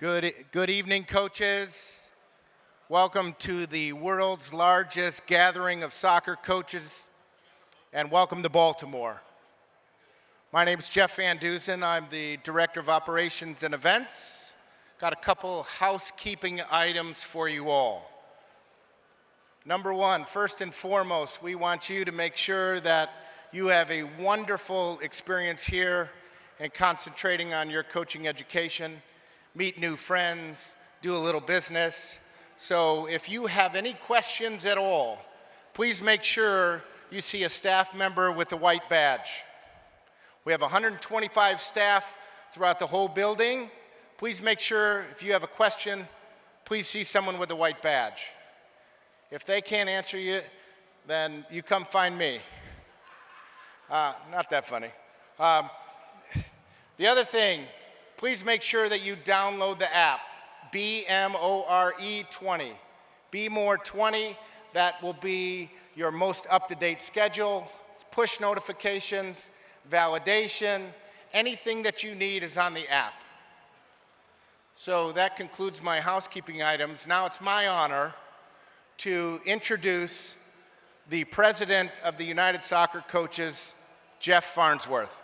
Good evening, coaches. Welcome to the world's largest gathering of soccer coaches, and welcome to Baltimore. My name is Jeff Van Duzen. I'm the Director of Operations and Events. Got a couple housekeeping items for you all. Number one, first and foremost, we want you to make sure that you have a wonderful experience here and concentrating on your coaching education. Meet new friends, do a little business. So if you have any questions at all, please make sure you see a staff member with a white badge. We have 125 staff throughout the whole building. Please make sure if you have a question, please see someone with a white badge. If they can't answer you, then you come find me. Not that funny. The other thing, please make sure that you download the app, BMORE20. BMORE20, that will be your most up-to-date schedule, push notifications, validation, anything that you need is on the app. So that concludes my housekeeping items. Now it's my honor to introduce the President of the United Soccer Coaches, Jeff Farnsworth.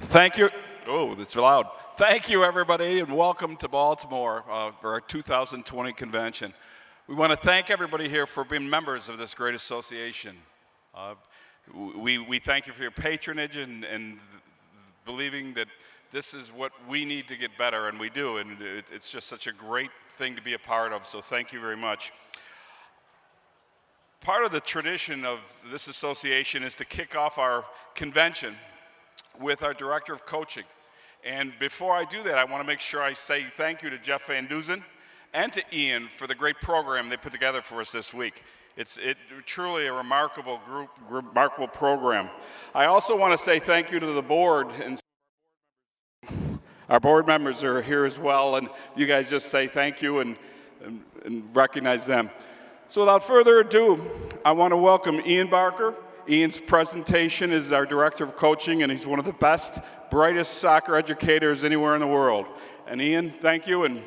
Thank you. Oh, that's loud. Thank you, everybody, and welcome to Baltimore for our 2020 convention. We want to thank everybody here for being members of this great association. We thank you for your patronage and believing that this is what we need to get better, and we do, and it's just such a great thing to be a part of, so thank you very much. Part of the tradition of this association is to kick off our convention with our Director of Coaching. And before I do that, I want to make sure I say thank you to Jeff Van Duzen and to Ian for the great program they put together for us this week. It's truly a remarkable remarkable program. I also want to say thank you to the board, and our board members are here as well, and you guys just say thank you and recognize them. So without further ado, I want to welcome Ian Barker. Ian's presentation is our Director of Coaching, and he's one of the best, brightest soccer educators anywhere in the world. And Ian, thank you, and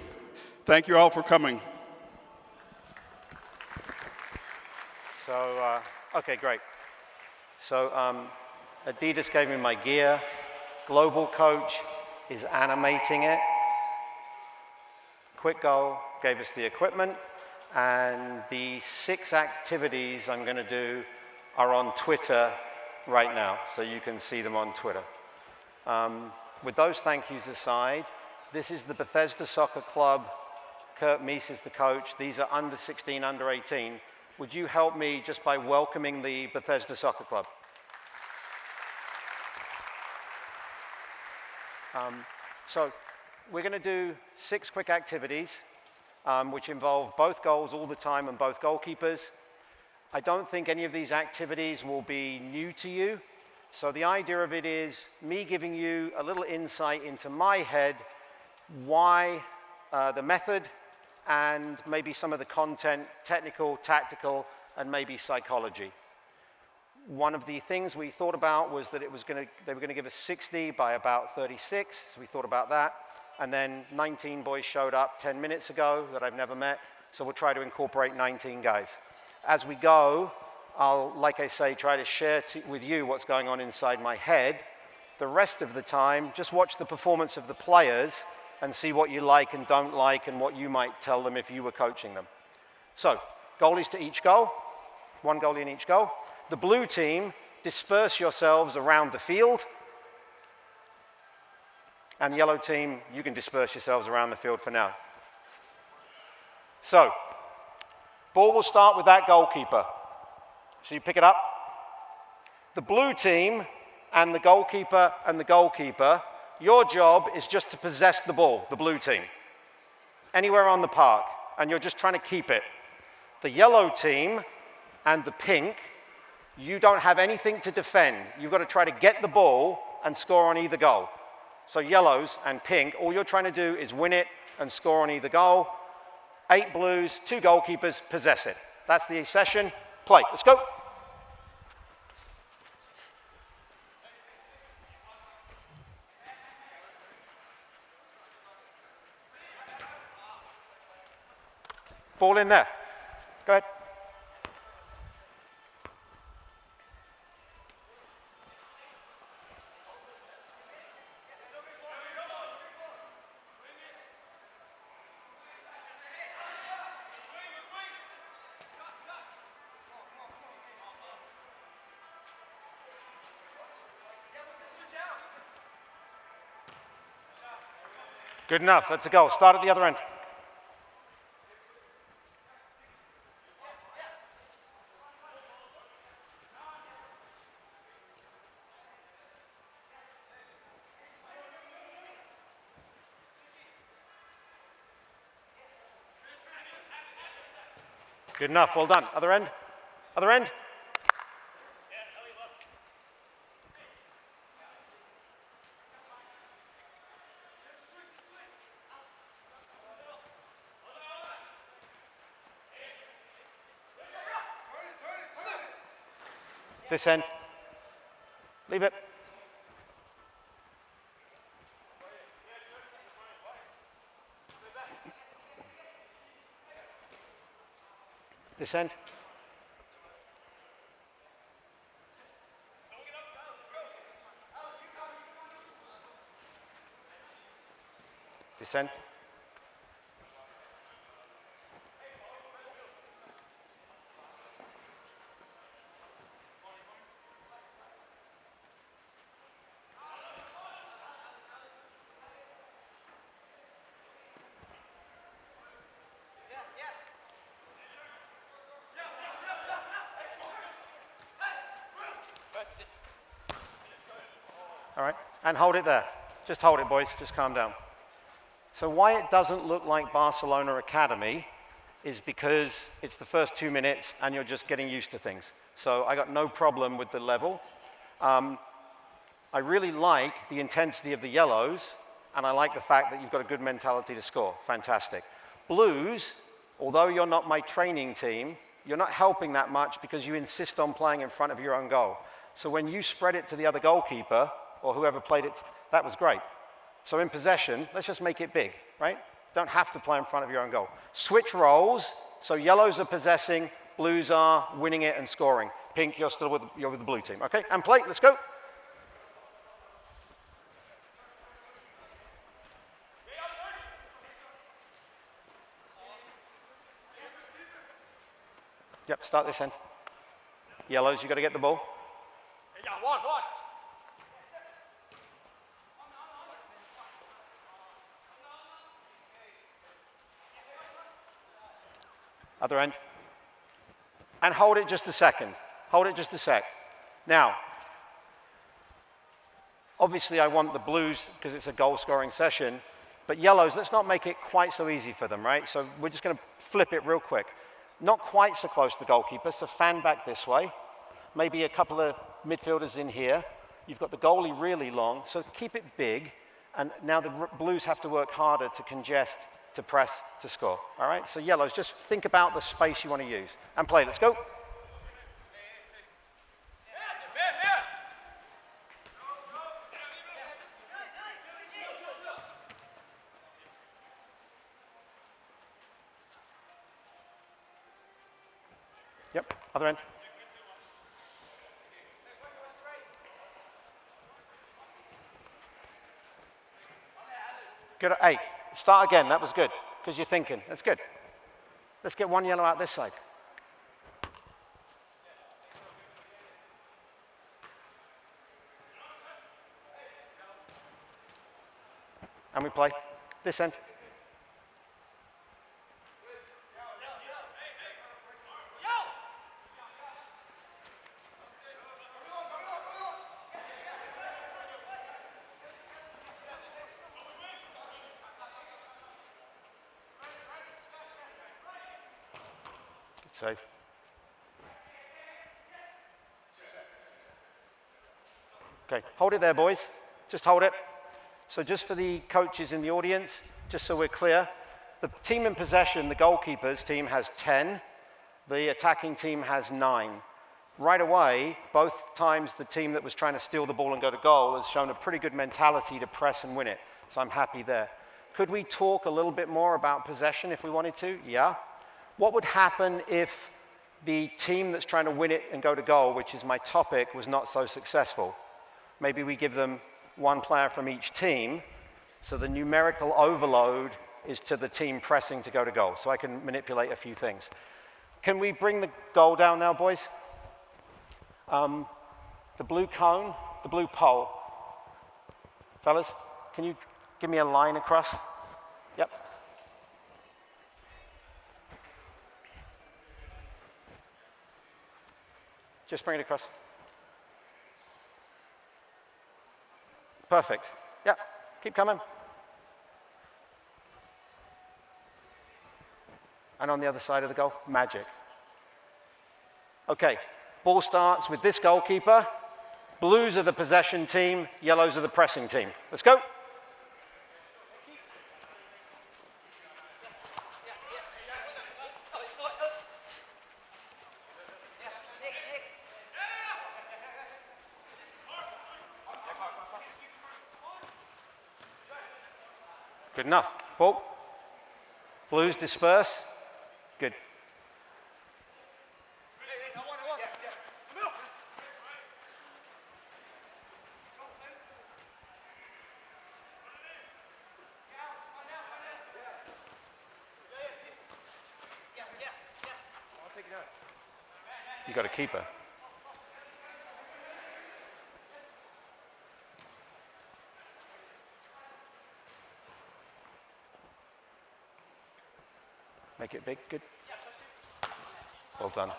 thank you all for coming. So, okay, great. So Adidas gave me my gear. Global Coach is animating it. Quick Goal gave us the equipment, and the 6 activities I'm going to do are on Twitter right now, so you can see them on Twitter. With those thank yous aside, this is the Bethesda Soccer Club. Kurt Meese is the coach. These are under 16, under 18. Would you help me just by welcoming the Bethesda Soccer Club? So we're going to do 6 quick activities, which involve both goals all the time and both goalkeepers. I don't think any of these activities will be new to you. So the idea of it is me giving you a little insight into my head, why the method, and maybe some of the content, technical, tactical, and maybe psychology. One of the things we thought about was that they were going to give us 60 by about 36, so we thought about that. And then 19 boys showed up 10 minutes ago that I've never met, so we'll try to incorporate 19 guys. As we go, I'll, like I say, try to share with you what's going on inside my head. The rest of the time, just watch the performance of the players and see what you like and don't like and what you might tell them if you were coaching them. So, goalies to each goal, 1 goalie in each goal. The blue team, disperse yourselves around the field. And the yellow team, you can disperse yourselves around the field for now. So, ball will start with that goalkeeper. So you pick it up. The blue team and the goalkeeper, your job is just to possess the ball, the blue team, anywhere on the park, and you're just trying to keep it. The yellow team and the pink, you don't have anything to defend. You've got to try to get the ball and score on either goal. So yellows and pink, all you're trying to do is win it and score on either goal. 8 blues, 2 goalkeepers, possess it. That's the session. Play. Let's go. Ball in there. Go ahead. Good enough, that's a goal. Start at the other end. Good enough, well done. Other end. Other end. This end. Leave it. This end. This end. All right, and hold it there. Just hold it, boys, just calm down. So why it doesn't look like Barcelona Academy is because it's the first 2 minutes and you're just getting used to things. So I got no problem with the level. I really like the intensity of the yellows, and I like the fact that you've got a good mentality to score. Fantastic. Blues, although you're not my training team, you're not helping that much because you insist on playing in front of your own goal. So when you spread it to the other goalkeeper, or whoever played it, that was great. So in possession, let's just make it big, right? Don't have to play in front of your own goal. Switch roles, so yellows are possessing, blues are winning it and scoring. Pink, you're still with the blue team, okay? And play, let's go. Yep, start this end. Yellows, you got to get the ball. One. Other end. And hold it just a second. Hold it just a sec. Now, obviously I want the blues because it's a goal-scoring session, but yellows, let's not make it quite so easy for them, right? So we're just going to flip it real quick. Not quite so close to the goalkeeper, so fan back this way. Maybe a couple of midfielders in here. You've got the goalie really long, so keep it big. And now the blues have to work harder to congest, to press, to score. All right? So yellows, just think about the space you want to use. And play. Let's go. Yep, other end. Good. Hey, start again. That was good, because you're thinking. That's good. Let's get one yellow out this side. And we play this end. Save. Okay, hold it there, boys. Just hold it. So just for the coaches in the audience, just so we're clear, the team in possession, the goalkeepers team has 10. The attacking team has 9. Right away, both times the team that was trying to steal the ball and go to goal has shown a pretty good mentality to press and win it. So I'm happy there. Could we talk a little bit more about possession if we wanted to? Yeah. What would happen if the team that's trying to win it and go to goal, which is my topic, was not so successful? Maybe we give them one player from each team, so the numerical overload is to the team pressing to go to goal. So I can manipulate a few things. Can we bring the goal down now, boys? The blue cone, the blue pole. Fellas, can you give me a line across? Yep. Just bring it across. Perfect. Yeah, keep coming. And on the other side of the goal, magic. Okay, ball starts with this goalkeeper. Blues are the possession team, yellows are the pressing team. Let's go. Good enough. Ball. Blues disperse. Good. You got a keeper. Make it big, good. Well done.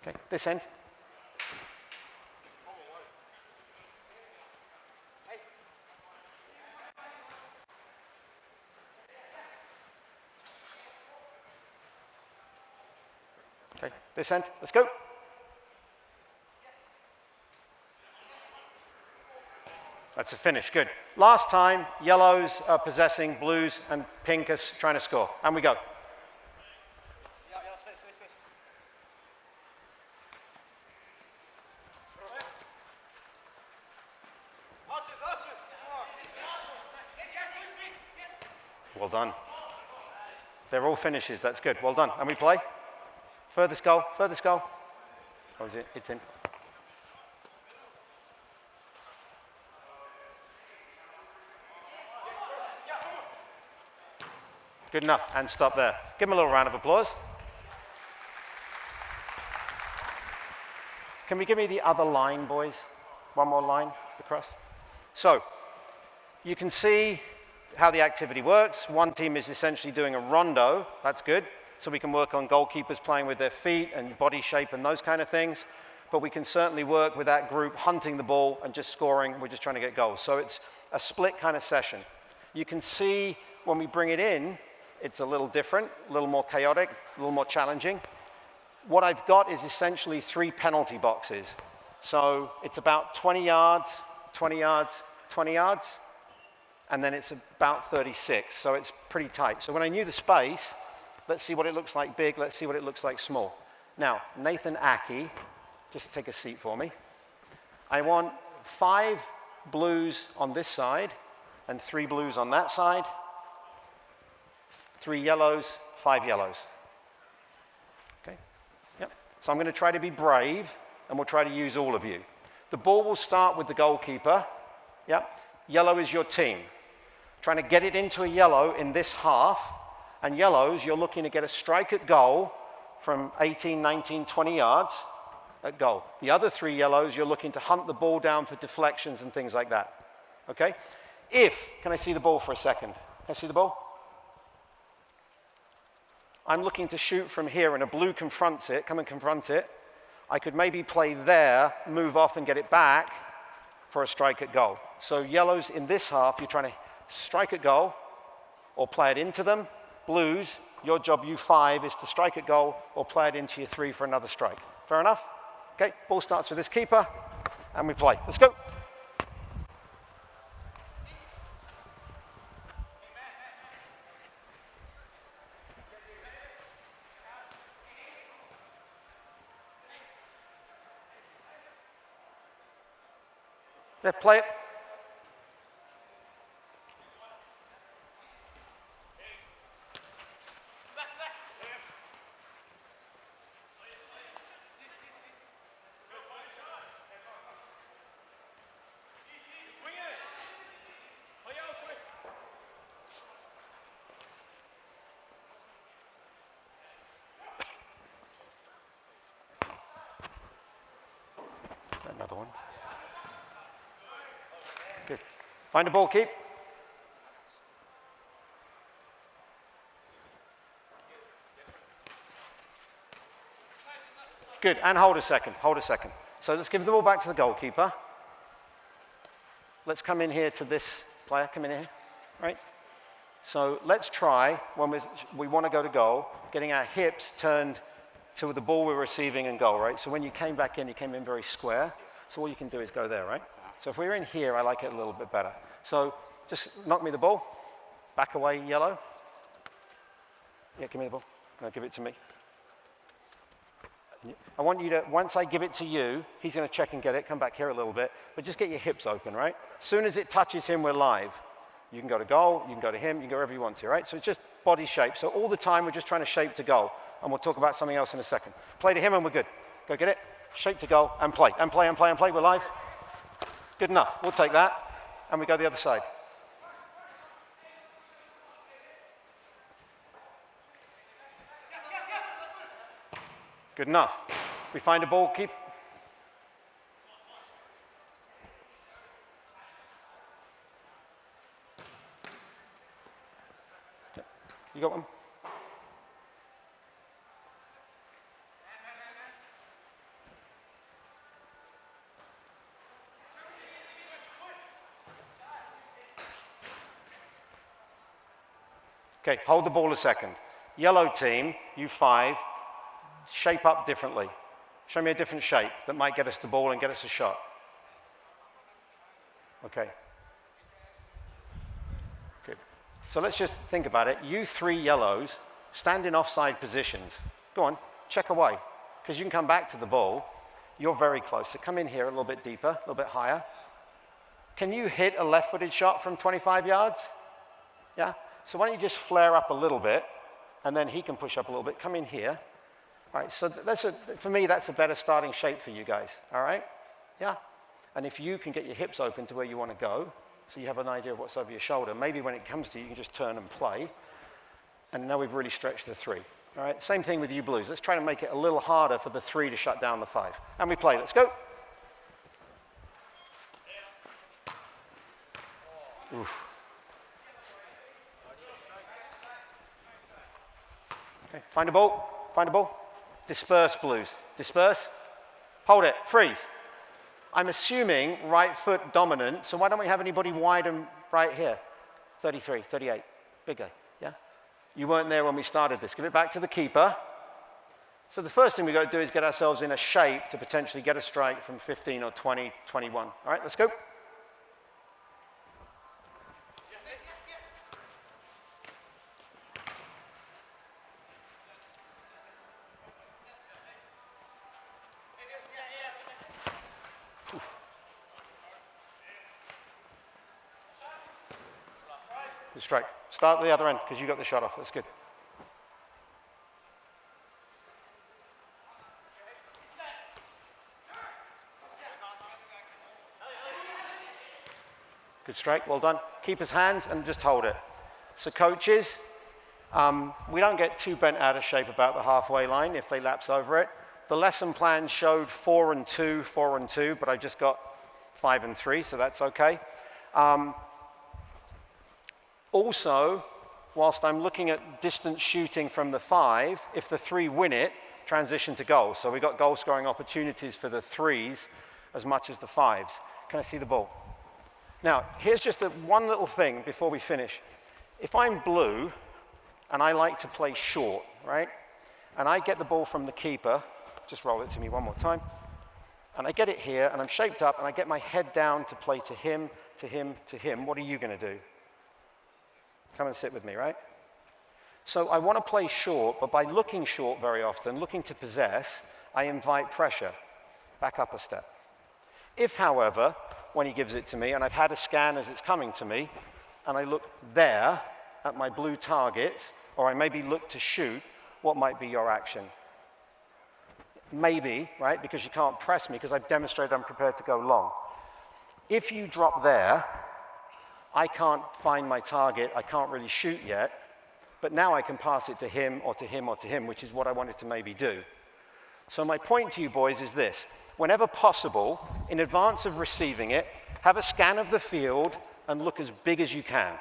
Okay, this end. Okay, this end, let's go. That's a finish, good. Last time, yellows are possessing, blues and pink are trying to score. And we go. Well done. They're all finishes, that's good. Well done. And we play. Furthest goal, furthest goal. Oh, is it? It's in. Good enough, and stop there. Give them a little round of applause. Can we give me the other line, boys? One more line across. So, you can see how the activity works. One team is essentially doing a rondo, that's good. So we can work on goalkeepers playing with their feet and body shape and those kind of things. But we can certainly work with that group hunting the ball and just scoring. We're just trying to get goals. So it's a split kind of session. You can see when we bring it in, it's a little different, a little more chaotic, a little more challenging. What I've got is essentially 3 penalty boxes. So it's about 20 yards, 20 yards, 20 yards, and then it's about 36. So it's pretty tight. So when I knew the space, let's see what it looks like big, let's see what it looks like small. Now, Nathan Aki, just take a seat for me. I want 5 blues on this side and 3 blues on that side. 3 yellows, 5 yellows. Okay, yep. So I'm going to try to be brave, and we'll try to use all of you. The ball will start with the goalkeeper. Yep. Yellow is your team. Trying to get it into a yellow in this half, and yellows, you're looking to get a strike at goal from 18, 19, 20 yards at goal. The other 3 yellows, you're looking to hunt the ball down for deflections and things like that. Okay? Can I see the ball for a second? Can I see the ball? I'm looking to shoot from here and a blue confronts it, come and confront it. I could maybe play there, move off and get it back for a strike at goal. So yellows in this half, you're trying to strike at goal or play it into them. Blues, your job, you 5, is to strike at goal or play it into your 3 for another strike. Fair enough? Okay, ball starts with this keeper and we play. Let's go. Yeah, play it. Another one. Good. Find a ball, keep. Good, and hold a second, hold a second. So let's give the ball back to the goalkeeper. Let's come in here to this player, come in here, right? So let's try, when we want to go to goal, getting our hips turned to the ball we're receiving and goal, right? So when you came back in, you came in very square. So all you can do is go there, right? So if we're in here, I like it a little bit better. So just knock me the ball. Back away, yellow. Yeah, give me the ball. No, give it to me. I want you to, once I give it to you, he's going to check and get it, come back here a little bit, but just get your hips open, right? As soon as it touches him, we're live. You can go to goal, you can go to him, you can go wherever you want to, right? So it's just body shape. So all the time, we're just trying to shape to goal, and we'll talk about something else in a second. Play to him, and we're good. Go get it, shape to goal, and play, and play, and play, and play. We're live. Good enough. We'll take that, and we go the other side. Good enough. We find a ball, keep. You got one? Okay, hold the ball a second. Yellow team, you 5. Shape up differently. Show me a different shape that might get us the ball and get us a shot. Okay. Good. So let's just think about it. You 3 yellows stand in offside positions. Go on, check away, because you can come back to the ball. You're very close. So come in here a little bit deeper, a little bit higher. Can you hit a left-footed shot from 25 yards? Yeah? So why don't you just flare up a little bit, and then he can push up a little bit. Come in here. All right, so for me, that's a better starting shape for you guys, all right? Yeah? And if you can get your hips open to where you want to go, so you have an idea of what's over your shoulder, maybe when it comes to you, you can just turn and play. And now we've really stretched the 3, all right? Same thing with you blues. Let's try to make it a little harder for the 3 to shut down the 5. And we play. Let's go. Oof. Okay, find a ball, find a ball. Disperse, blues. Disperse. Hold it. Freeze. I'm assuming right foot dominant, so why don't we have anybody wide and right here? 33, 38. Big guy, yeah? You weren't there when we started this. Give it back to the keeper. So the first thing we've got to do is get ourselves in a shape to potentially get a strike from 15 or 20, 21. All right, let's go. Good strike. Start at the other end, because you got the shot off. That's good. Good strike. Well done. Keep his hands and just hold it. So coaches, we don't get too bent out of shape about the halfway line if they lapse over it. The lesson plan showed 4 and 2, 4 and 2, but I just got 5 and 3, so that's okay. Also, whilst I'm looking at distance shooting from the 5, if the 3 win it, transition to goal. So we've got goal scoring opportunities for the 3s as much as the 5s. Can I see the ball? Now, here's just one little thing before we finish. If I'm blue and I like to play short, right? And I get the ball from the keeper, just roll it to me one more time. And I get it here and I'm shaped up and I get my head down to play to him, to him, to him. What are you going to do? Come and sit with me, right? So I want to play short, but by looking short very often, looking to possess, I invite pressure. Back up a step. If, however, when he gives it to me, and I've had a scan as it's coming to me, and I look there at my blue target, or I maybe look to shoot, what might be your action? Maybe, right, because you can't press me, because I've demonstrated I'm prepared to go long. If you drop there, I can't find my target, I can't really shoot yet, but now I can pass it to him or to him or to him, which is what I wanted to maybe do. So my point to you boys is this: whenever possible, in advance of receiving it, have a scan of the field and look as big as you can.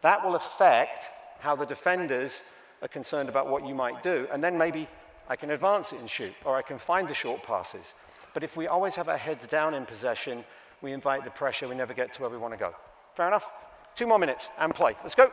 That will affect how the defenders are concerned about what you might do, and then maybe I can advance it and shoot, or I can find the short passes. But if we always have our heads down in possession, we invite the pressure, we never get to where we want to go. Fair enough? 2 more minutes and play. Let's go.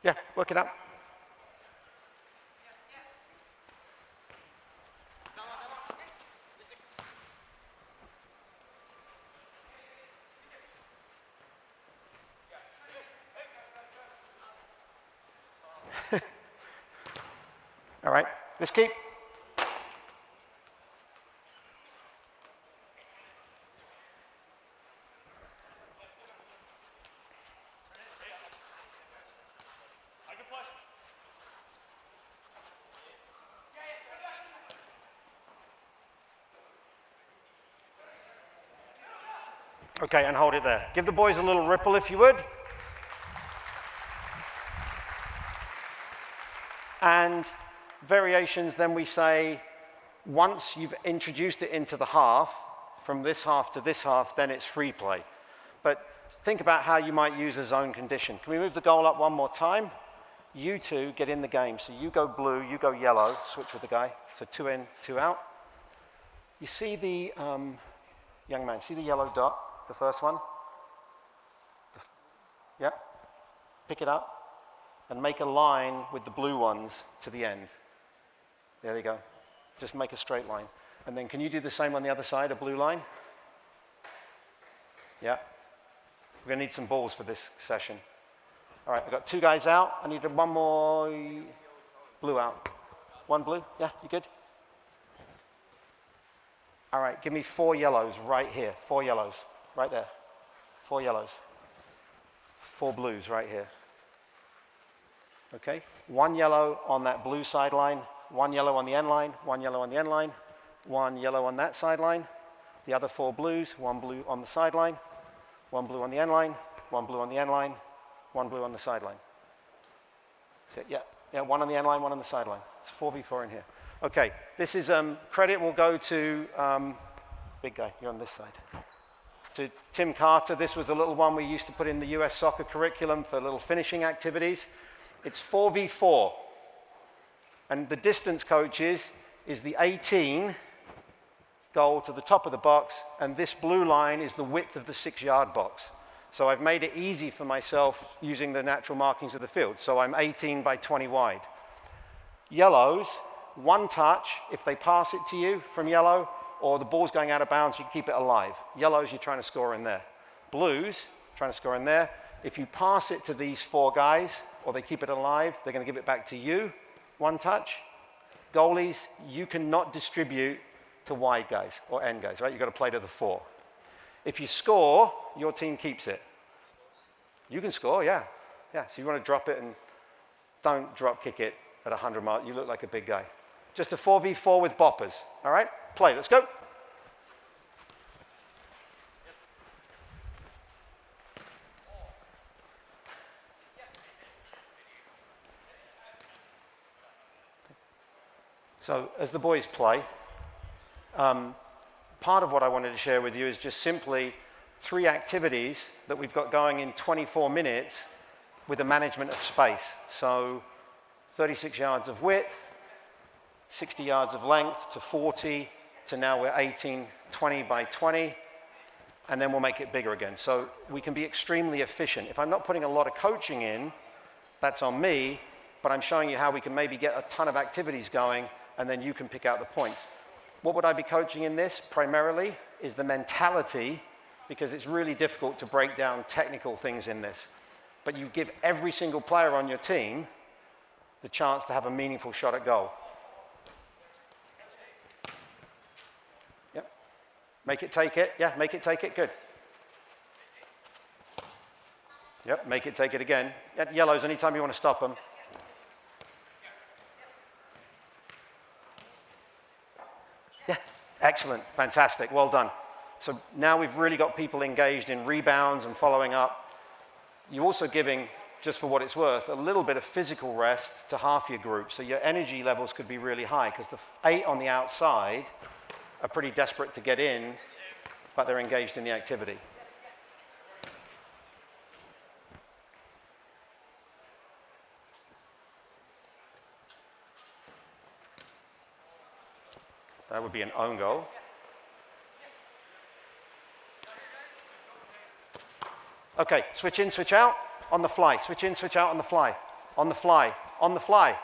Yeah, work it out. All right, let's keep. Okay, and hold it there. Give the boys a little ripple if you would. And variations, then we say, once you've introduced it into the half, from this half to this half, then it's free play. But think about how you might use a zone condition. Can we move the goal up one more time? You two get in the game. So you go blue, you go yellow, switch with the guy. So 2 in, 2 out. You see the, young man, see the yellow dot? The first one? Yeah? Pick it up and make a line with the blue ones to the end. There you go. Just make a straight line. And then can you do the same on the other side, a blue line? Yeah. We're going to need some balls for this session. All right, I've got 2 guys out. I need one more blue out. 1 blue? Yeah, you good? All right, give me 4 yellows right here. 4 yellows. Right there. 4 yellows. 4 blues right here. Okay? 1 yellow on that blue sideline, 1 yellow on the end line, 1 yellow on the end line, 1 yellow on that sideline. The other 4 blues, 1 blue on the sideline, 1 blue on the end line, 1 blue on the end line, 1 blue on the sideline. So, yeah, 1 on the end line, 1 on the sideline. It's 4v4 in here. Okay, this is credit will go to big guy. You're on this side. To Tim Carter. This was a little one we used to put in the US soccer curriculum for little finishing activities. It's 4v4. And the distance coaches is the 18 goal to the top of the box, and this blue line is the width of the 6-yard box. So I've made it easy for myself using the natural markings of the field. So I'm 18 by 20 wide. Yellows, 1 touch. If they pass it to you from yellow, or the ball's going out of bounds, you keep it alive. Yellows, you're trying to score in there. Blues, trying to score in there. If you pass it to these 4 guys, or they keep it alive, they're going to give it back to you. 1 touch. Goalies, you cannot distribute to wide guys or end guys, right? You've got to play to the 4. If you score, your team keeps it. You can score, yeah. Yeah, so you want to drop it and don't drop kick it at 100 miles. You look like a big guy. Just a 4v4 with boppers, all right? Play, let's go. So as the boys play, part of what I wanted to share with you is just simply 3 activities that we've got going in 24 minutes with the management of space. So 36 yards of width, 60 yards of length to 40, to now we're 18, 20 by 20, and then we'll make it bigger again. So we can be extremely efficient. If I'm not putting a lot of coaching in, that's on me, but I'm showing you how we can maybe get a ton of activities going, and then you can pick out the points. What would I be coaching in this primarily is the mentality, because it's really difficult to break down technical things in this. But you give every single player on your team the chance to have a meaningful shot at goal. Yep. Make it, take it. Yeah, make it, take it. Good. Yep, make it, take it again. Yellows, anytime you want to stop them. Excellent, fantastic, well done. So now we've really got people engaged in rebounds and following up. You're also giving, just for what it's worth, a little bit of physical rest to half your group. So your energy levels could be really high because the 8 on the outside are pretty desperate to get in, but they're engaged in the activity. That would be an own goal. Okay, switch in, switch out, on the fly. Switch in, switch out, on the fly. On the fly, on the fly.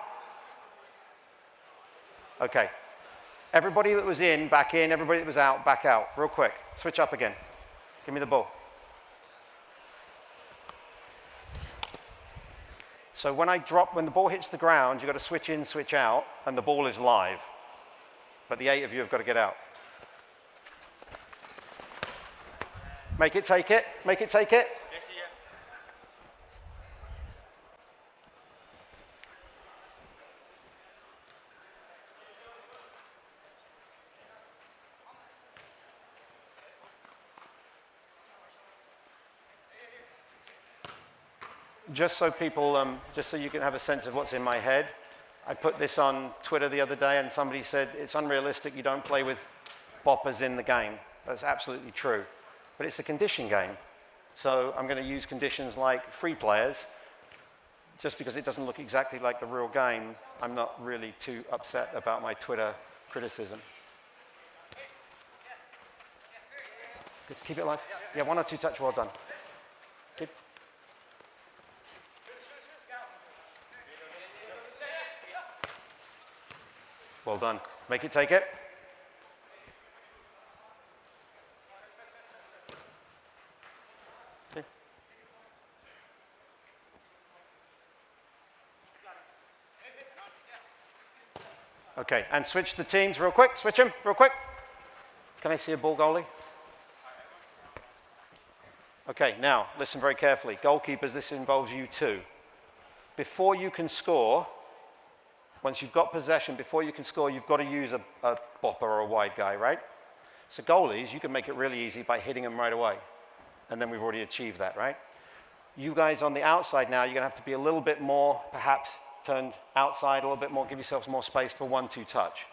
Okay. Everybody that was in, back in. Everybody that was out, back out. Real quick. Switch up again. Give me the ball. So when the ball hits the ground, you've got to switch in, switch out, and the ball is live. But the 8 of you have got to get out. Make it, take it. Make it, take it. Just so people, just so you can have a sense of what's in my head, I put this on Twitter the other day and somebody said, it's unrealistic you don't play with boppers in the game. That's absolutely true. But it's a condition game. So I'm going to use conditions like free players. Just because it doesn't look exactly like the real game, I'm not really too upset about my Twitter criticism. Good. Keep it alive. Yeah, 1 or 2 touch, well done. Good. Well done. Make it, take it. Okay. Okay, and switch the teams real quick. Switch them real quick. Can I see a ball goalie? Okay, now listen very carefully. Goalkeepers, this involves you too. Before you can score, once you've got possession, before you can score, you've got to use a bopper or a wide guy, right? So goalies, you can make it really easy by hitting them right away. And then we've already achieved that, right? You guys on the outside now, you're going to have to be a little bit more, perhaps turned outside a little bit more, give yourselves more space for 1-2 touch.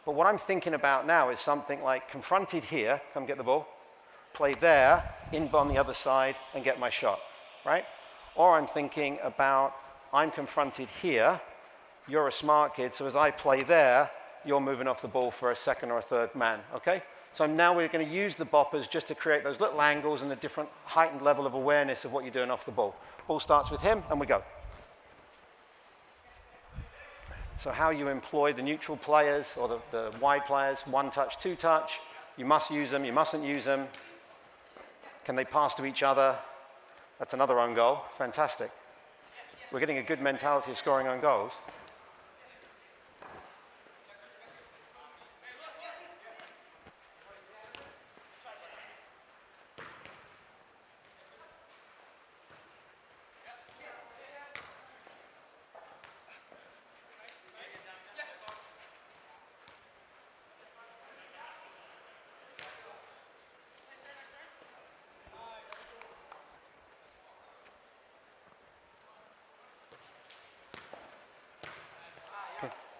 But what I'm thinking about now is something like confronted here, come get the ball, play there, in on the other side, and get my shot, right? Or I'm thinking about, I'm confronted here, you're a smart kid, so as I play there, you're moving off the ball for a second or a third man, okay? So now we're going to use the boppers just to create those little angles and a different heightened level of awareness of what you're doing off the ball. Ball starts with him, and we go. So how you employ the neutral players or the wide players, 1 touch, 2 touch, you must use them, you mustn't use them. Can they pass to each other? That's another own goal, fantastic. We're getting a good mentality of scoring own goals.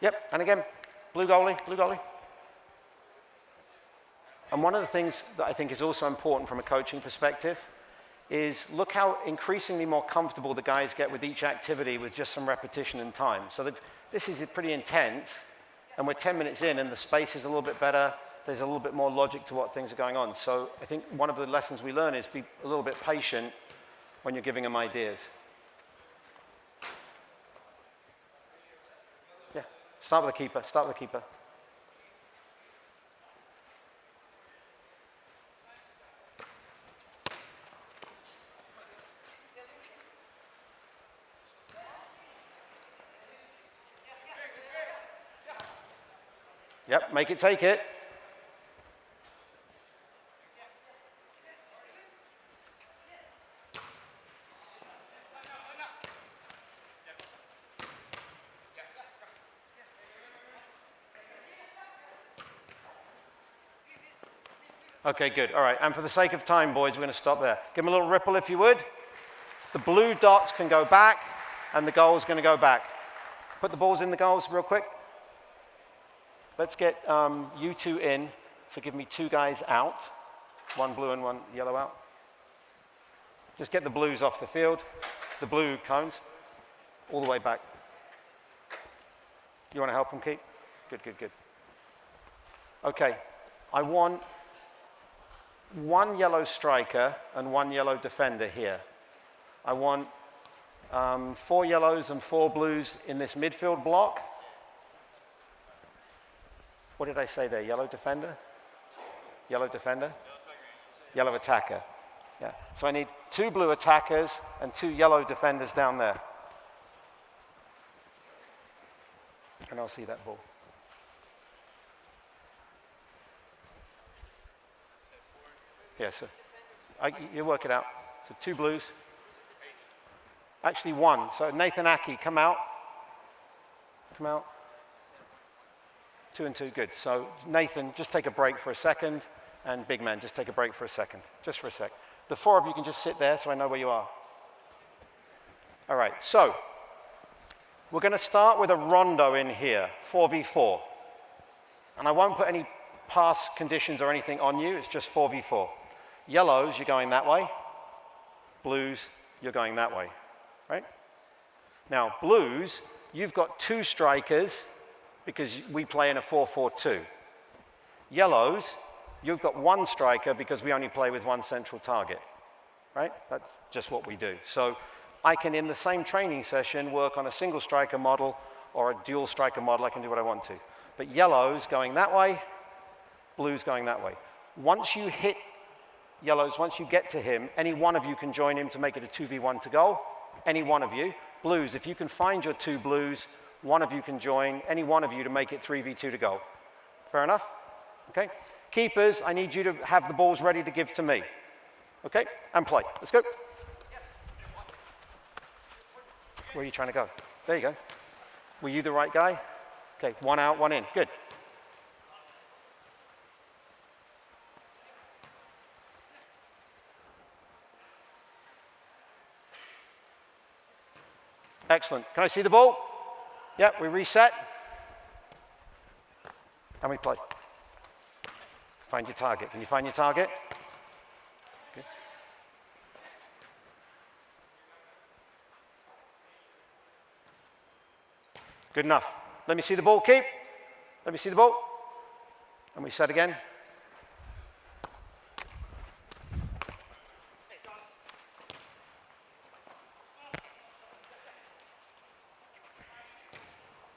Yep, and again, blue goalie, blue goalie. And one of the things that I think is also important from a coaching perspective is look how increasingly more comfortable the guys get with each activity with just some repetition and time. So that this is pretty intense, and we're 10 minutes in, and the space is a little bit better. There's a little bit more logic to what things are going on. So I think one of the lessons we learn is be a little bit patient when you're giving them ideas. Start with the keeper, start with the keeper. Yep, make it, take it. Okay, good. All right, and for the sake of time, boys, we're going to stop there. Give them a little ripple if you would. The blue dots can go back, and the goal's going to go back. Put the balls in the goals real quick. Let's get you two in. So give me two guys out. One blue and one yellow out. Just get the blues off the field. The blue cones. All the way back. You want to help them, Keith? Good, good, good. Okay, I want one yellow striker and one yellow defender here. I want 4 yellows and 4 blues in this midfield block. What did I say there? Yellow defender? Yellow defender? Yellow attacker. Yeah. So I need 2 blue attackers and 2 yellow defenders down there. And I'll see that ball. Yeah, so you work it out. So 2 blues. Actually 1. So Nathan Aki, come out. Come out. 2 and 2, good. So Nathan, just take a break for a second. And big man, just take a break for a second. Just for a sec. The 4 of you can just sit there so I know where you are. All right, so we're going to start with a rondo in here, 4v4. And I won't put any pass conditions or anything on you. It's just 4v4. Yellows, you're going that way. Blues, you're going that way, right? Now, blues, you've got 2 strikers because we play in a 4-4-2. Yellows, you've got 1 striker because we only play with 1 central target, right? That's just what we do. So I can, in the same training session, work on a single striker model or a dual striker model. I can do what I want to. But yellows going that way, blues going that way. Once you hit yellows, once you get to him, any one of you can join him to make it a 2v1 to goal. Any one of you. Blues, if you can find your 2 blues, one of you can join, any one of you to make it 3v2 to goal. Fair enough? Okay. Keepers, I need you to have the balls ready to give to me. Okay? And play. Let's go. Where are you trying to go? There you go. Were you the right guy? Okay, 1 out, 1 in. Good. Excellent. Can I see the ball? Yep, we reset. And we play. Find your target. Can you find your target? Good. Good enough. Let me see the ball, keep. Let me see the ball. And we set again.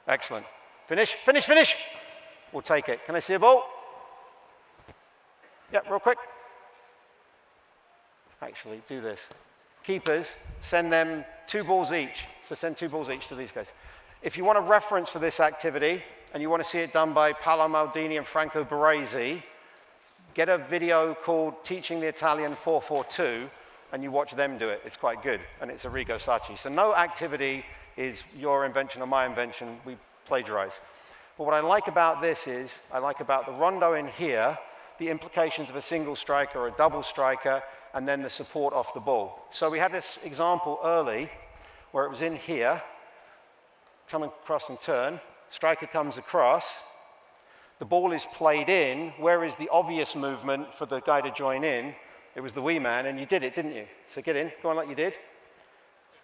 Excellent. Finish, finish, finish. We'll take it. Can I see a ball? Yeah, real quick. Actually, do this. Keepers, send them 2 balls each. So send 2 balls each to these guys. If you want a reference for this activity, and you want to see it done by Paolo Maldini and Franco Baresi, get a video called Teaching the Italian 4-4-2, and you watch them do it. It's quite good, and it's Arrigo Sacchi. So no activity is your invention or my invention. We plagiarize. But what I like about this is, I like about the rondo in here, the implications of a single striker or a double striker, and then the support off the ball. So we had this example early where it was in here, come across and turn, striker comes across, the ball is played in. Where is the obvious movement for the guy to join in? It was the wee man, and you did it, didn't you? So get in, go on like you did.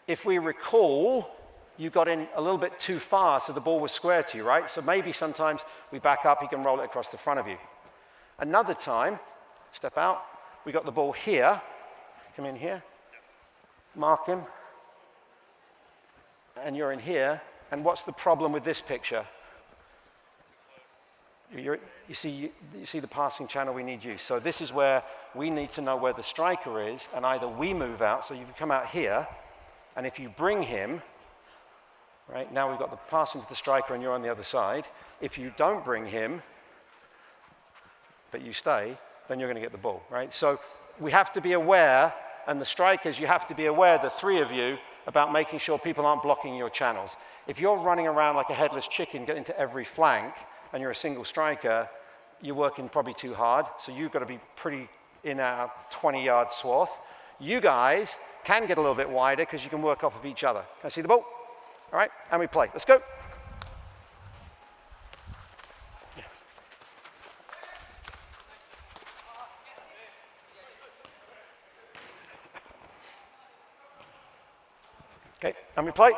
If we recall, you got in a little bit too far, so the ball was square to you, right? So maybe sometimes we back up, he can roll it across the front of you. Another time, step out, we got the ball here, come in here, mark him, and you're in here. And what's the problem with this picture? You see the passing channel we need you. So this is where we need to know where the striker is, and either we move out, so you can come out here, and if you bring him, right, now we've got the passing to the striker and you're on the other side. If you don't bring him, but you stay, then you're going to get the ball, right? So we have to be aware, and the strikers, you have to be aware, the 3 of you, about making sure people aren't blocking your channels. If you're running around like a headless chicken, getting to every flank, and you're a single striker, you're working probably too hard, so you've got to be pretty in a 20-yard swath. You guys can get a little bit wider because you can work off of each other. Can I see the ball? All right, and we play. Let's go. Okay, and we play.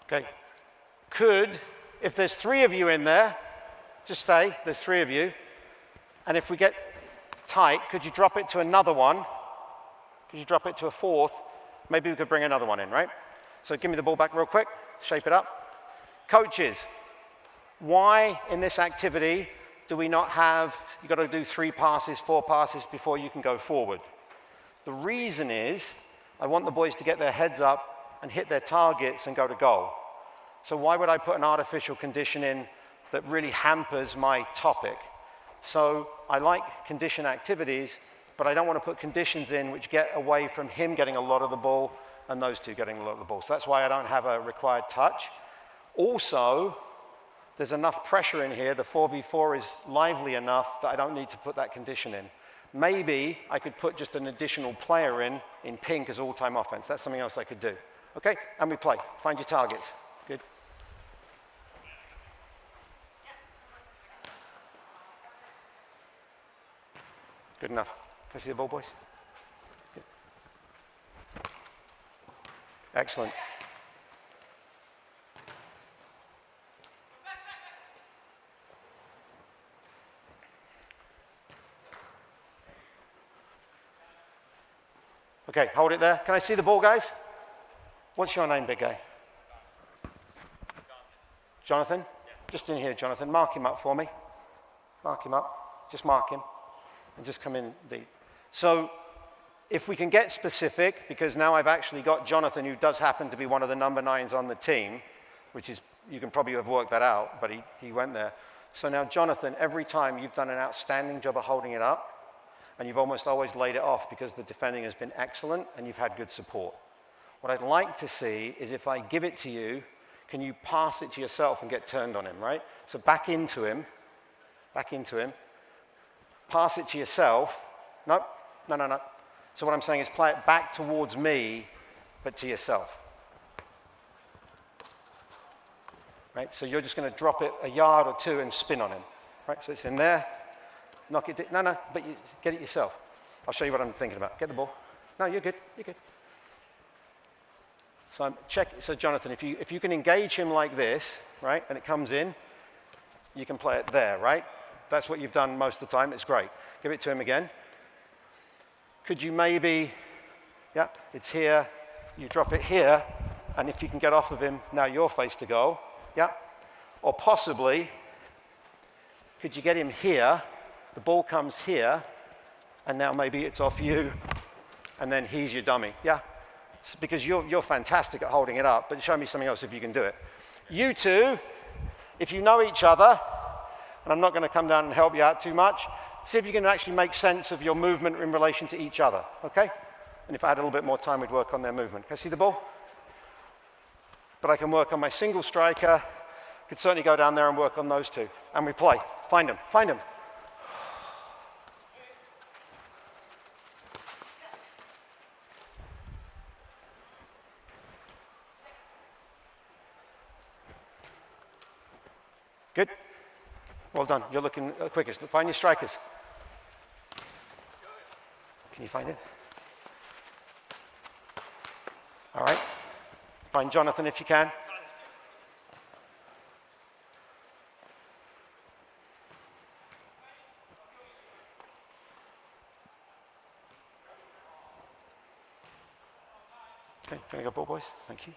Okay. If there's 3 of you in there, just stay, there's 3 of you. And if we get tight, could you drop it to another one? Could you drop it to a 4th? Maybe we could bring another one in, right? So give me the ball back real quick, shape it up. Coaches, why in this activity do we not have, you've got to do 3 passes, 4 passes before you can go forward? The reason is, I want the boys to get their heads up and hit their targets and go to goal. So why would I put an artificial condition in that really hampers my topic? So I like condition activities, but I don't want to put conditions in which get away from him getting a lot of the ball and those 2 getting a lot of the ball. So that's why I don't have a required touch. Also, there's enough pressure in here, the 4v4 is lively enough that I don't need to put that condition in. Maybe I could put just an additional player in pink as all-time offense. That's something else I could do. Okay, and we play. Find your targets. Good. Good enough. Can I see the ball, boys? Good. Excellent. Okay, hold it there. Can I see the ball, guys? What's your name, big guy? Jonathan? Yeah. Just in here, Jonathan. Mark him up for me. Mark him up. Just mark him. And just come in deep. So if we can get specific, because now I've actually got Jonathan, who does happen to be one of the number 9s on the team, which is, you can probably have worked that out, but he went there. So now, Jonathan, every time you've done an outstanding job of holding it up, and you've almost always laid it off because the defending has been excellent and you've had good support. What I'd like to see is if I give it to you, can you pass it to yourself and get turned on him, right? So back into him, pass it to yourself. No. So what I'm saying is play it back towards me, but to yourself. Right, so you're just gonna drop it a yard or 2 and spin on him. Right, so it's in there, knock it, no, but you get it yourself. I'll show you what I'm thinking about. Get the ball. No, you're good. So Jonathan, if you can engage him like this, right, and it comes in, you can play it there, right? That's what you've done most of the time. It's great. Give it to him again. Could you maybe, yeah, it's here. You drop it here, and if you can get off of him, now you're face to goal, yeah. Or possibly, could you get him here? The ball comes here, and now maybe it's off you, and then he's your dummy, yeah. Because you're fantastic at holding it up, but show me something else if you can do it. You 2, if you know each other, and I'm not going to come down and help you out too much, see if you can actually make sense of your movement in relation to each other, okay? And if I had a little bit more time, we'd work on their movement. Can I see the ball? But I can work on my single striker, could certainly go down there and work on those 2. And we play. Find him. Good. Well done. You're looking quickest. Find your strikers. Can you find it? All right. Find Jonathan if you can. Okay, can I go ball, boys? Thank you.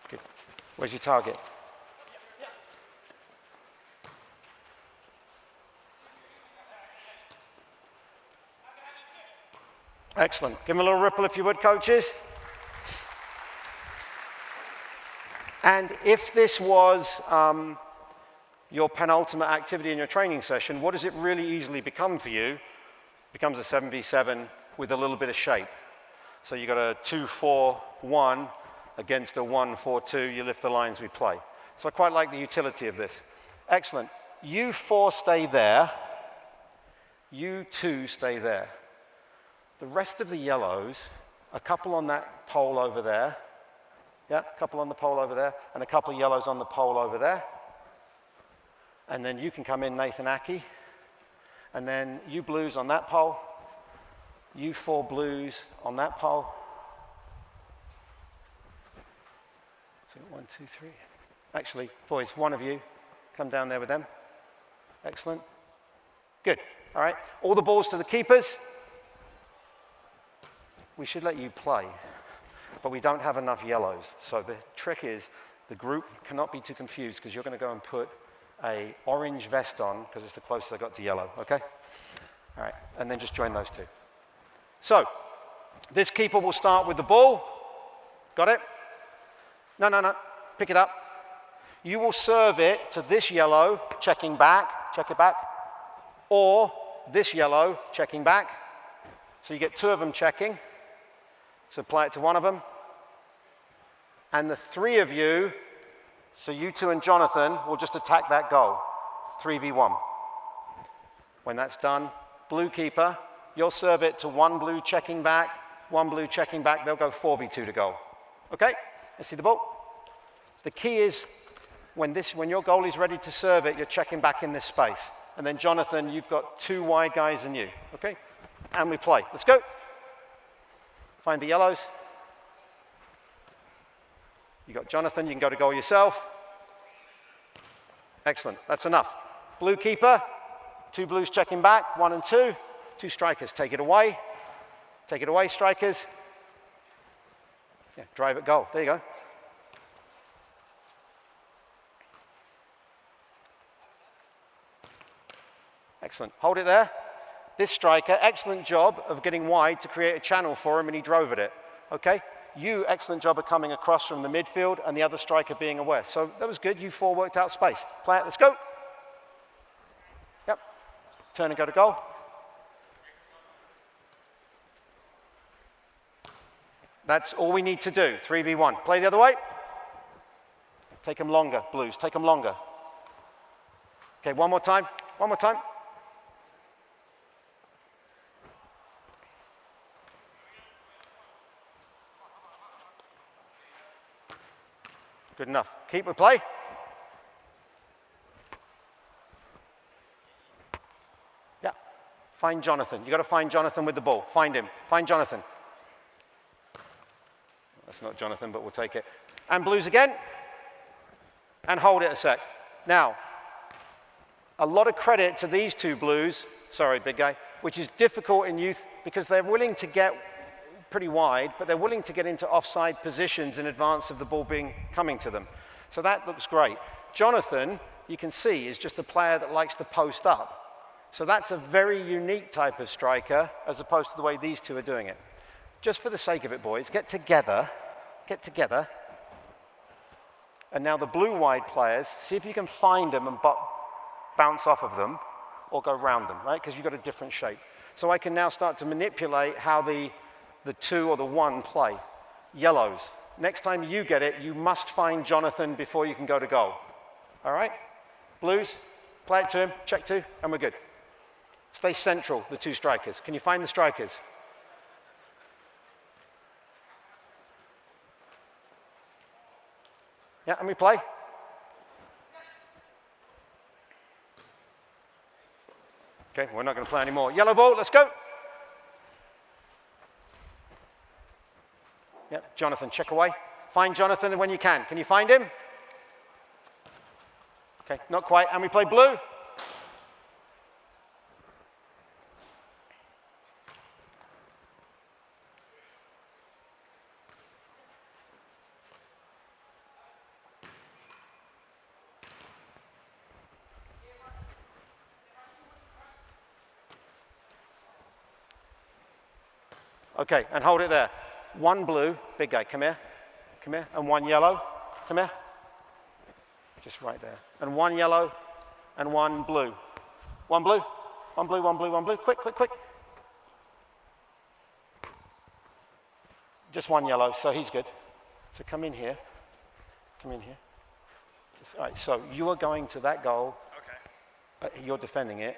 Good. Where's your target? Excellent. Give them a little ripple if you would, coaches. And if this was your penultimate activity in your training session, what does it really easily become for you? It becomes a 7v7 with a little bit of shape. So you got a 2-4-1 against a 1-4-2. You lift the lines, we play. So I quite like the utility of this. Excellent. You 4 stay there. You 2 stay there. The rest of the yellows, a couple on that pole over there. Yeah, a couple on the pole over there, and a couple of yellows on the pole over there. And then you can come in, Nathan Aki. And then you blues on that pole. You 4 blues on that pole. So 1, 2, 3. Actually, boys, one of you come down there with them. Excellent. Good. All right. All the balls to the keepers. We should let you play, but we don't have enough yellows. So the trick is the group cannot be too confused because you're going to go and put a orange vest on because it's the closest I got to yellow, okay? All right, and then just join those two. So this keeper will start with the ball. Got it? No. Pick it up. You will serve it to this yellow, checking back, check it back, or this yellow, checking back. So you get 2 of them checking. So play it to one of them. And the 3 of you, so you 2 and Jonathan, will just attack that goal. 3v1. When that's done, blue keeper, you'll serve it to 1 blue checking back, 1 blue checking back. They'll go 4v2 to goal. Okay? Let's see the ball. The key is when your goalie's ready to serve it, you're checking back in this space. And then Jonathan, you've got 2 wide guys than you. Okay? And we play. Let's go. Find the yellows. You got Jonathan, you can go to goal yourself. Excellent, that's enough. Blue keeper, 2 blues checking back, 1 and 2. 2 strikers, take it away. Take it away, strikers. Yeah, drive at goal, there you go. Excellent, hold it there. This striker, excellent job of getting wide to create a channel for him, and he drove at it, okay? You, excellent job of coming across from the midfield, and the other striker being aware. So that was good, you 4 worked out space. Play it, let's go. Yep, turn and go to goal. That's all we need to do, 3v1. Play the other way. Take them longer, blues, take them longer. Okay, one more time. Good enough. Keep with play. Yeah. Find Jonathan. You've got to find Jonathan with the ball. Find him. Find Jonathan. That's not Jonathan, but we'll take it. And blues again. And hold it a sec. Now, a lot of credit to these 2 blues, sorry, big guy, which is difficult in youth because they're willing to get pretty wide, but they're willing to get into offside positions in advance of the ball coming to them. So that looks great. Jonathan, you can see, is just a player that likes to post up. So that's a very unique type of striker as opposed to the way these 2 are doing it. Just for the sake of it, boys, get together. And now the blue wide players, see if you can find them and bounce off of them or go round them, right? Because you've got a different shape. So I can now start to manipulate how the 2 or the 1 play. Yellows. Next time you get it, you must find Jonathan before you can go to goal. All right? Blues, play it to him, check 2, and we're good. Stay central, the 2 strikers. Can you find the strikers? Yeah, and we play. Okay, we're not going to play anymore. Yellow ball, let's go. Yep, Jonathan, check away. Find Jonathan when you can. Can you find him? Okay, not quite. And we play blue. Okay, and hold it there. One blue, big guy, come here, and one yellow, come here. Just right there. And one yellow and one blue. One blue, one blue, one blue, one blue. Quick, quick, quick. Just one yellow, so he's good. So come in here. Come in here. All right, so you are going to that goal. Okay. You're defending it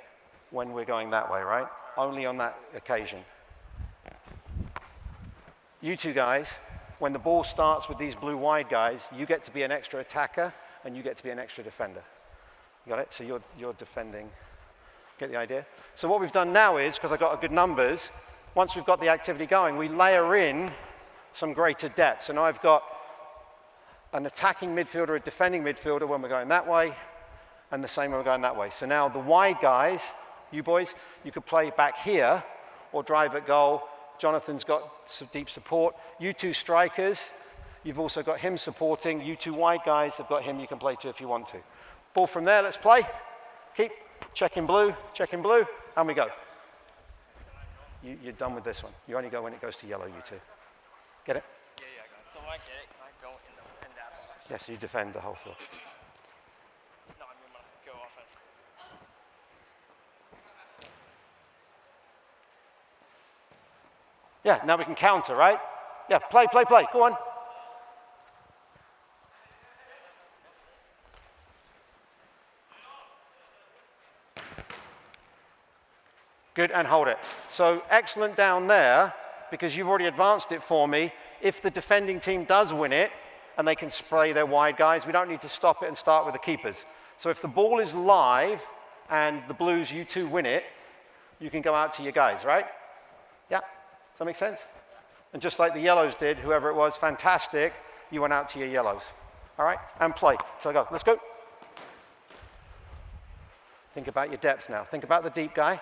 when we're going that way, right? Only on that occasion. You two guys, when the ball starts with these blue wide guys, you get to be an extra attacker and you get to be an extra defender. You got it? So you're defending. Get the idea? So what we've done now is, because I've got good numbers, once we've got the activity going, we layer in some greater depth. So now I've got an attacking midfielder, a defending midfielder when we're going that way, and the same when we're going that way. So now the wide guys, you boys, you could play back here or drive at goal. Jonathan's got some deep support. You two strikers, you've also got him supporting. You two wide guys have got him you can play to if you want to. Ball from there, let's play. Keep, check in blue, and we go. You're done with this one. You only go when it goes to yellow, you two. Get it? Yeah, I got it. So when I get it, can I go in that box? Yes, you defend the whole field. No, I mean when I go offense. Yeah, now we can counter, right? Yeah, play, play, play. Go on. Good, and hold it. So excellent down there, because you've already advanced it for me. If the defending team does win it, and they can spray their wide guys, we don't need to stop it and start with the keepers. So if the ball is live, and the Blues, you two win it, you can go out to your guys, right? Yeah, does that make sense? And just like the yellows did, whoever it was, fantastic, you went out to your yellows. All right, and play. So go, let's go. Think about your depth now. Think about the deep guy.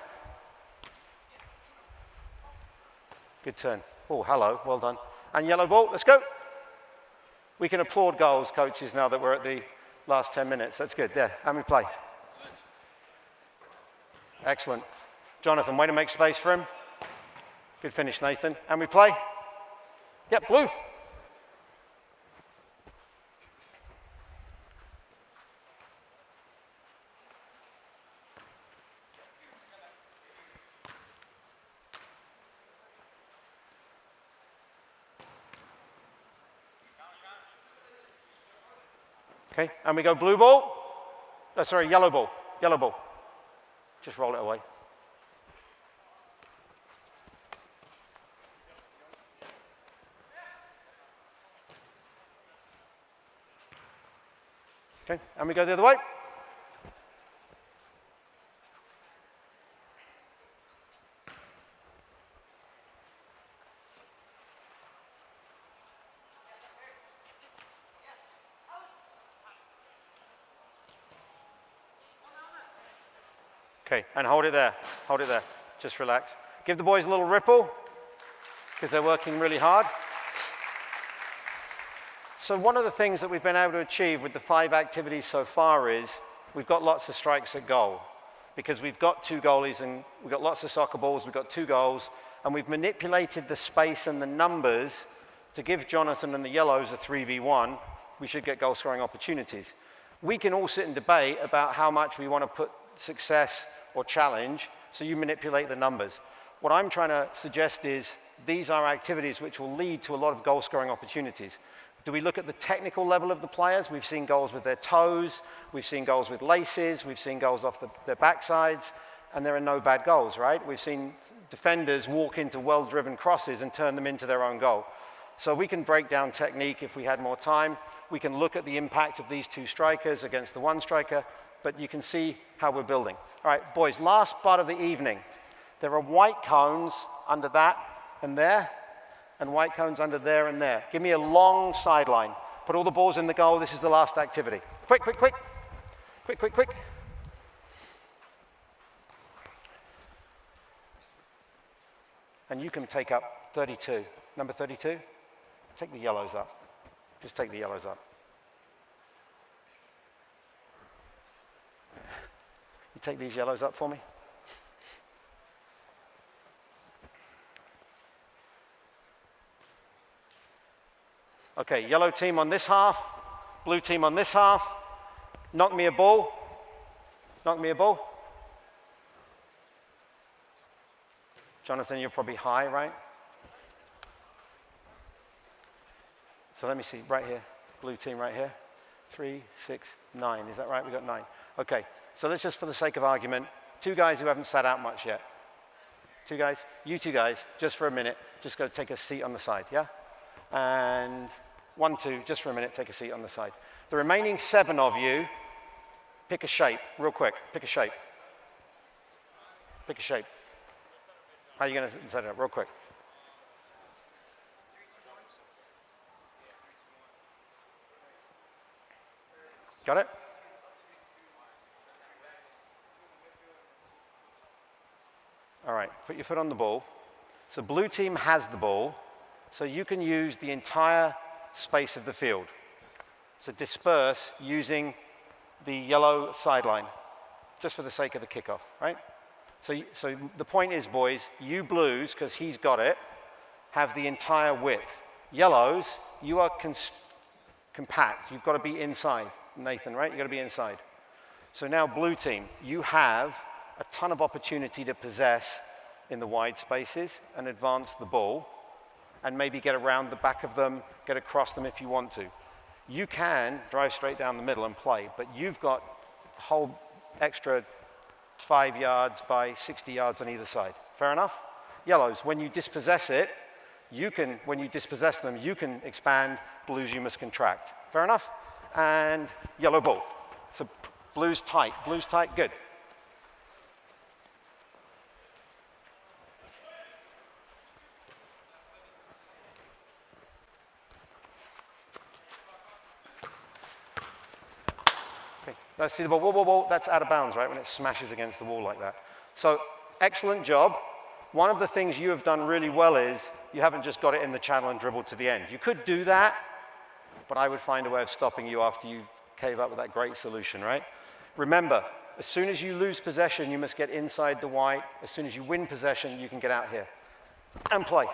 Good turn. Oh, hello, well done. And yellow ball, let's go. We can applaud goals, coaches, now that we're at the last 10 minutes. That's good, there, and we play. Excellent. Jonathan, way to make space for him. Good finish, Nathan. And we play. Yep, blue. Okay, and we go blue ball. Oh, sorry, yellow ball. Yellow ball. Just roll it away. Okay, and we go the other way. Okay, and hold it there. Hold it there. Just relax. Give the boys a little ripple, because they're working really hard. So one of the things that we've been able to achieve with the 5 activities so far is we've got lots of strikes at goal, because we've got 2 goalies and we've got lots of soccer balls, we've got 2 goals, and we've manipulated the space and the numbers to give Jonathan and the yellows a 3v1. We should get goal scoring opportunities. We can all sit and debate about how much we want to put success or challenge, so you manipulate the numbers. What I'm trying to suggest is these are activities which will lead to a lot of goal scoring opportunities. Do we look at the technical level of the players? We've seen goals with their toes, we've seen goals with laces, we've seen goals off their backsides, and there are no bad goals, right? We've seen defenders walk into well-driven crosses and turn them into their own goal. So we can break down technique if we had more time. We can look at the impact of these 2 strikers against the 1 striker, but you can see how we're building. All right, boys, last part of the evening. There are white cones under that and there, and white cones under there and there. Give me a long sideline. Put all the balls in the goal. This is the last activity. Quick, quick, quick. Quick, quick, quick. And you can take up 32. Number 32, take the yellows up. Just take the yellows up. You take these yellows up for me. Okay, yellow team on this half, blue team on this half. Knock me a ball. Knock me a ball. Jonathan, you're probably high, right? So let me see, right here, blue team right here. 3, 6, 9, is that right? We got 9. Okay, so let's just, for the sake of argument, 2 guys who haven't sat out much yet. 2 guys, you 2 guys, just for a minute, just go take a seat on the side, yeah? And 1, 2, just for a minute, take a seat on the side. The remaining 7 of you, pick a shape, real quick, pick a shape. Pick a shape. How are you going to set it up, real quick? Got it? All right, put your foot on the ball. So blue team has the ball, so you can use the entire space of the field. So disperse using the yellow sideline, just for the sake of the kickoff, right? So the point is, boys, you blues, because he's got it, have the entire width. Yellows, you are compact. You've got to be inside, Nathan, right? You've got to be inside. So now blue team, you have a ton of opportunity to possess in the wide spaces and advance the ball and maybe get around the back of them, get across them if you want to. You can drive straight down the middle and play, but you've got a whole extra 5 yards by 60 yards on either side. Fair enough? Yellows, when you dispossess it, when you dispossess them, you can expand. Blues, you must contract. Fair enough? And yellow ball. So blues tight, good. Okay, let's see the ball, whoa, that's out of bounds, right, when it smashes against the wall like that. So excellent job. One of the things you have done really well is you haven't just got it in the channel and dribbled to the end. You could do that, but I would find a way of stopping you after you cave up with that great solution, right? Remember, as soon as you lose possession, you must get inside the white. As soon as you win possession, you can get out here and play.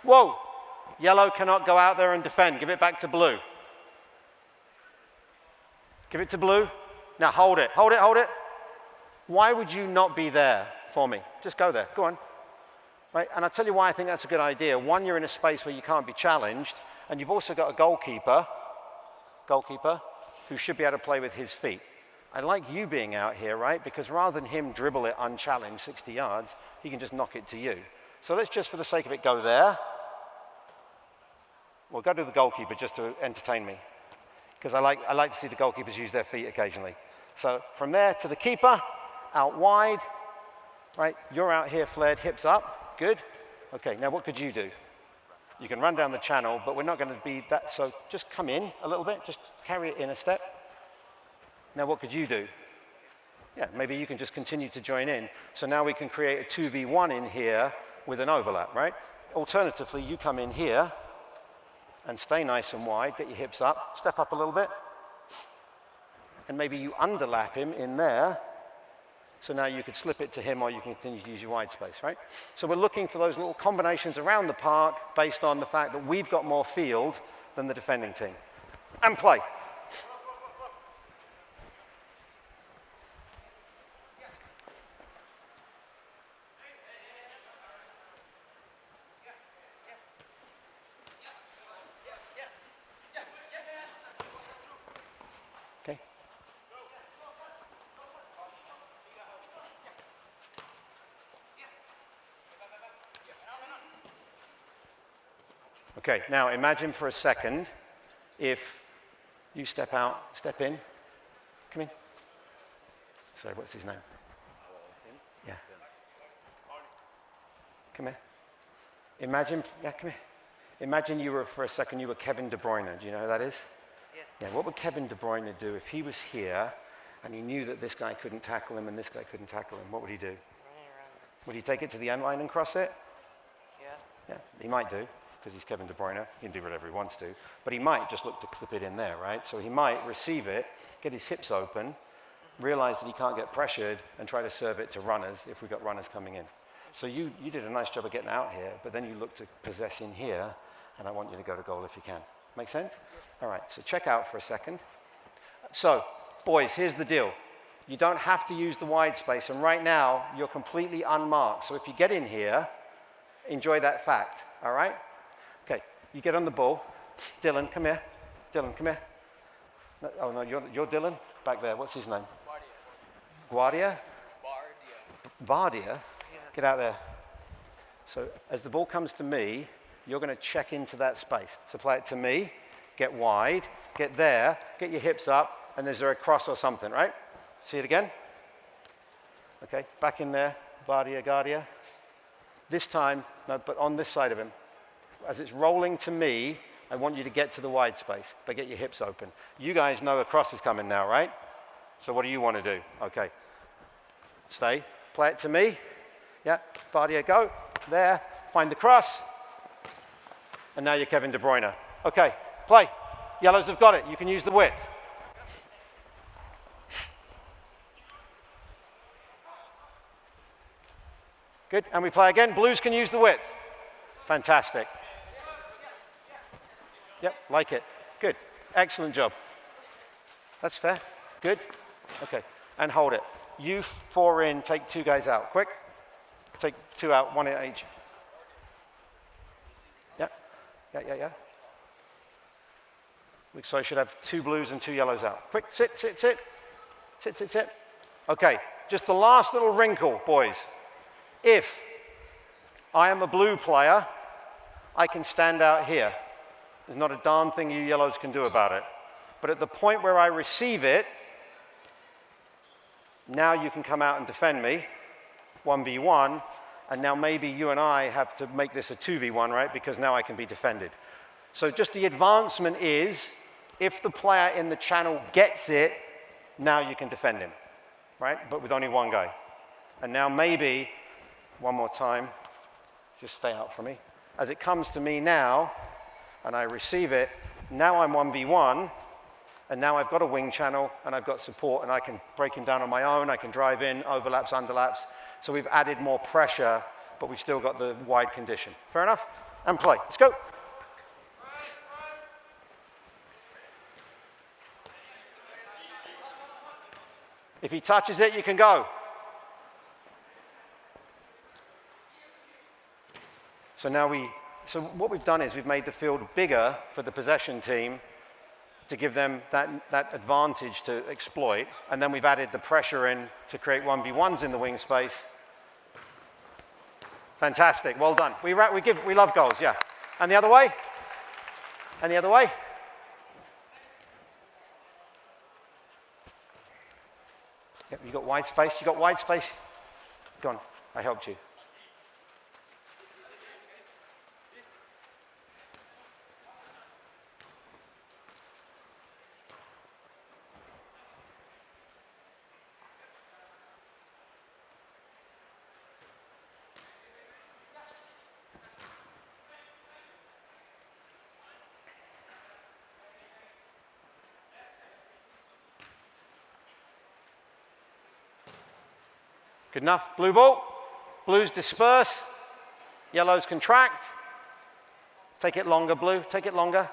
Whoa, yellow cannot go out there and defend. Give it back to blue. Give it to blue. Now hold it. Why would you not be there for me? Just go there, go on. Right, and I'll tell you why I think that's a good idea. One, you're in a space where you can't be challenged, and you've also got a goalkeeper who should be able to play with his feet. I like you being out here, right? Because rather than him dribble it unchallenged 60 yards, he can just knock it to you. So let's just, for the sake of it, go there. Well, go to the goalkeeper just to entertain me, because I like to see the goalkeepers use their feet occasionally. So from there to the keeper, out wide, right? You're out here flared, hips up, good. Okay, now what could you do? You can run down the channel, but we're not going to be that, so just come in a little bit, just carry it in a step. Now what could you do? Yeah, maybe you can just continue to join in. So now we can create a 2v1 in here with an overlap, right? Alternatively, you come in here and stay nice and wide, get your hips up, step up a little bit, and maybe you underlap him in there, so now you could slip it to him or you can continue to use your wide space, right? So we're looking for those little combinations around the park based on the fact that we've got more field than the defending team. And play. Okay. Okay, now imagine for a second if you step out, step in, come in. Sorry, what's his name? Yeah. Come here. Imagine, yeah, come here. Imagine you were, for a second, you were Kevin De Bruyne. Do you know who that is? Yeah. What would Kevin De Bruyne do if he was here and he knew that this guy couldn't tackle him and this guy couldn't tackle him, what would he do? Running around. Would he take it to the end line and cross it? Yeah. Yeah, he might do, because he's Kevin De Bruyne. He can do whatever he wants to. But he might just look to clip it in there, right? So he might receive it, get his hips open, realize that he can't get pressured, and try to serve it to runners if we've got runners coming in. So you did a nice job of getting out here, but then you look to possess in here, and I want you to go to goal if you can. Make sense? All right, so check out for a second. So, boys, here's the deal. You don't have to use the wide space, and right now, you're completely unmarked. So if you get in here, enjoy that fact, all right? Okay, you get on the ball. Dylan, come here. Dylan, come here. No, oh, no, you're Dylan? Back there, what's his name? Guardia? Vardia? Get out there. So as the ball comes to me, you're going to check into that space. So play it to me, get wide, get there, get your hips up, and there's a cross or something, right? See it again? Okay, back in there, Vardia, Guardia. This time, no, but on this side of him. As it's rolling to me, I want you to get to the wide space, but get your hips open. You guys know a cross is coming now, right? So what do you want to do? Okay. Stay. Play it to me. Yeah. Vardia, go. There. Find the cross. And now you're Kevin De Bruyne. Okay. Play. Yellows have got it. You can use the width. Good. And we play again. Blues can use the width. Fantastic. Yep. Like it. Good. Excellent job. That's fair. Good. Okay, and hold it. You 4 in, take 2 guys out. Quick. Take 2 out, 1 at each. Yeah. So I should have 2 blues and 2 yellows out. Quick, sit. Sit. Okay, just the last little wrinkle, boys. If I am a blue player, I can stand out here. There's not a darn thing you yellows can do about it. But at the point where I receive it, now you can come out and defend me, 1v1, and now maybe you and I have to make this a 2v1, right? Because now I can be defended. So just the advancement is, if the player in the channel gets it, now you can defend him, right? But with only 1 guy. And now maybe, one more time, just stay out for me. As it comes to me now, and I receive it, now I'm 1v1, and now I've got a wing channel, and I've got support, and I can break him down on my own, I can drive in, overlaps, underlaps. So we've added more pressure, but we've still got the wide condition. Fair enough? And play. Let's go. If he touches it, you can go. So what we've done is we've made the field bigger for the possession team to give them that advantage to exploit, and then we've added the pressure in to create 1v1s in the wing space. Fantastic, well done. We love goals, yeah. And the other way? And the other way? Yep, you got wide space, Go on, I helped you. Good enough. Blue ball. Blues disperse. Yellows contract. Take it longer, blue. Take it longer.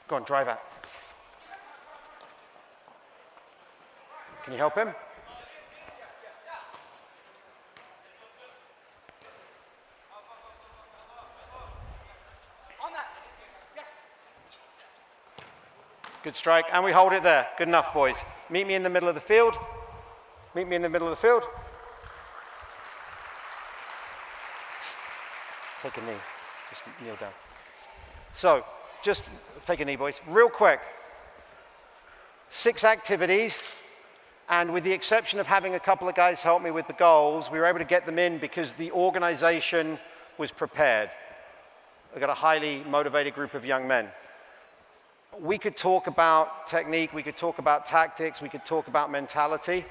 Go on, drive out. Can you help him? Good strike, and we hold it there. Good enough, boys. Meet me in the middle of the field. Meet me in the middle of the field. Take a knee. Just kneel down. So, just take a knee, boys. Real quick. 6 activities, and with the exception of having a couple of guys help me with the goals, we were able to get them in because the organization was prepared. We've got a highly motivated group of young men. We could talk about technique, we could talk about tactics, we could talk about mentality.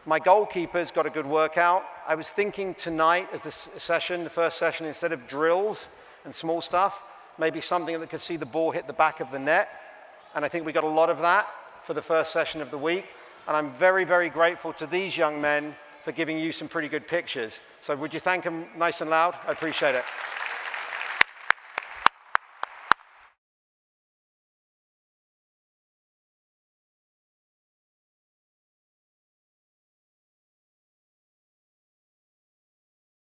My goalkeepers got a good workout. I was thinking tonight as this session, the first session, instead of drills and small stuff, maybe something that could see the ball hit the back of the net. And I think we got a lot of that for the first session of the week. And I'm very, very grateful to these young men for giving you some pretty good pictures. So would you thank them nice and loud? I appreciate it.